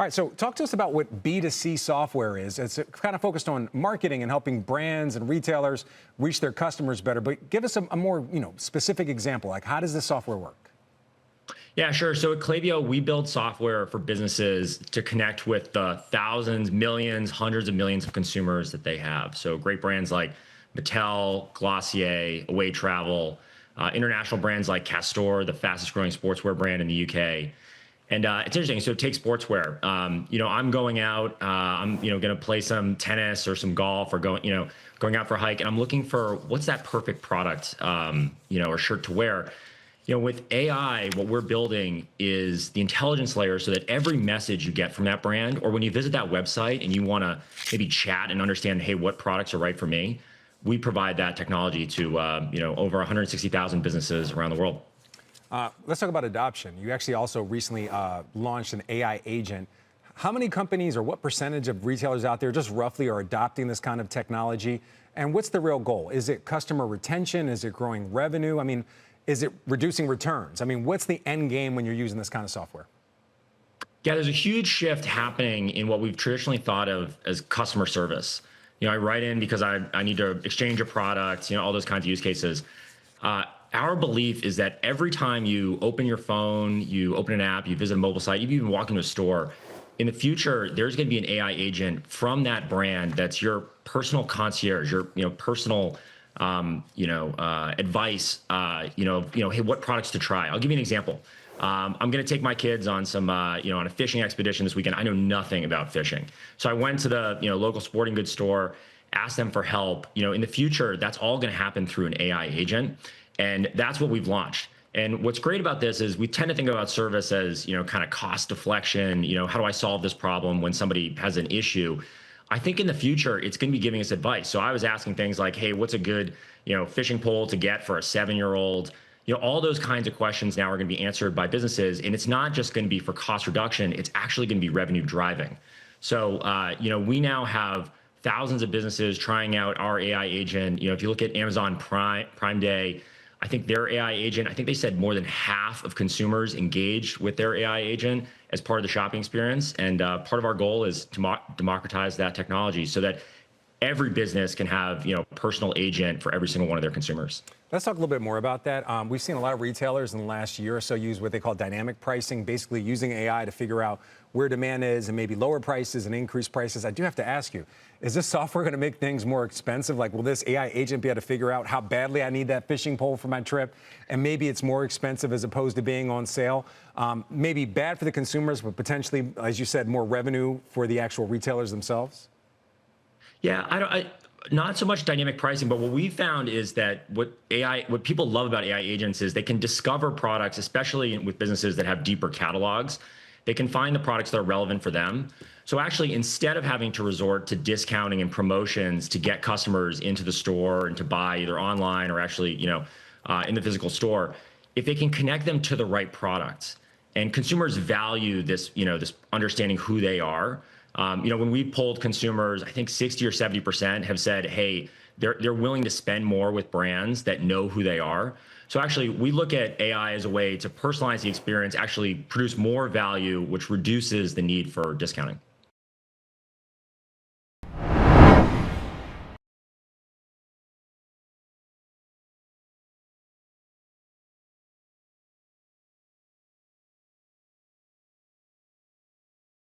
All right, so talk to us about what B2C software is. It's kind of focused on marketing and helping brands and retailers reach their customers better. But give us a more, specific example. Like, how does this software work? Yeah, sure. So at Klaviyo, we build software for businesses to connect with the thousands, millions, hundreds of millions of consumers that they have. So great brands like Mattel, Glossier, Away Travel, international brands like Castor, the fastest growing sportswear brand in the UK. And it's interesting. So take sportswear. I'm going out. I'm going to play some tennis or some golf or going out for a hike, and I'm looking for what's that perfect product, or shirt to wear. With AI, what we're building is the intelligence layer so that every message you get from that brand, or when you visit that website and you want to maybe chat and understand, hey, what products are right for me, we provide that technology to over 160,000 businesses around the world. Let's talk about adoption. You actually also recently launched an AI agent. How many companies or what percentage of retailers out there just roughly are adopting this kind of technology? And what's the real goal? Is it customer retention? Is it growing revenue? I mean, is it reducing returns? I mean, what's the end game when you're using this kind of software? Yeah, there's a huge shift happening in what we've traditionally thought of as customer service. I write in because I need to exchange a product, all those kinds of use cases. Our belief is that every time you open your phone, you open an app, you visit a mobile site, you even walk into a store, in the future, there's going to be an AI agent from that brand that's your personal concierge, your personal advice, hey, what products to try. I'll give you an example. I'm going to take my kids on some, on a fishing expedition this weekend. I know nothing about fishing. So I went to the, local sporting goods store, asked them for help. In the future, that's all going to happen through an AI agent. And that's what we've launched. And what's great about this is we tend to think about service as, kind of cost deflection. How do I solve this problem when somebody has an issue? I think in the future, it's going to be giving us advice. So I was asking things like, hey, what's a good, fishing pole to get for a 7-year-old? All those kinds of questions now are going to be answered by businesses. And it's not just going to be for cost reduction. It's actually going to be revenue driving. So, we now have thousands of businesses trying out our AI agent. If you look at Amazon Prime Day, I think their AI agent, I think they said more than half of consumers engaged with their AI agent as part of the shopping experience. And part of our goal is to democratize that technology so that every business can have, personal agent for every single one of their consumers. Let's talk a little bit more about that. We've seen a lot of retailers in the last year or so use what they call dynamic pricing, basically using AI to figure out where demand is and maybe lower prices and increase prices. I do have to ask you, is this software going to make things more expensive? Like, will this AI agent be able to figure out how badly I need that fishing pole for my trip? And maybe it's more expensive as opposed to being on sale. Maybe bad for the consumers, but potentially, as you said, more revenue for the actual retailers themselves? Yeah, not so much dynamic pricing, but what we found is that what people love about AI agents is they can discover products, especially with businesses that have deeper catalogs. They can find the products that are relevant for them. So actually, instead of having to resort to discounting and promotions to get customers into the store and to buy either online or actually, in the physical store, if they can connect them to the right products, and consumers value this, this understanding who they are. When we polled consumers, I think 60 or 70% have said, hey, they're willing to spend more with brands that know who they are. So actually, we look at AI as a way to personalize the experience, actually produce more value, which reduces the need for discounting.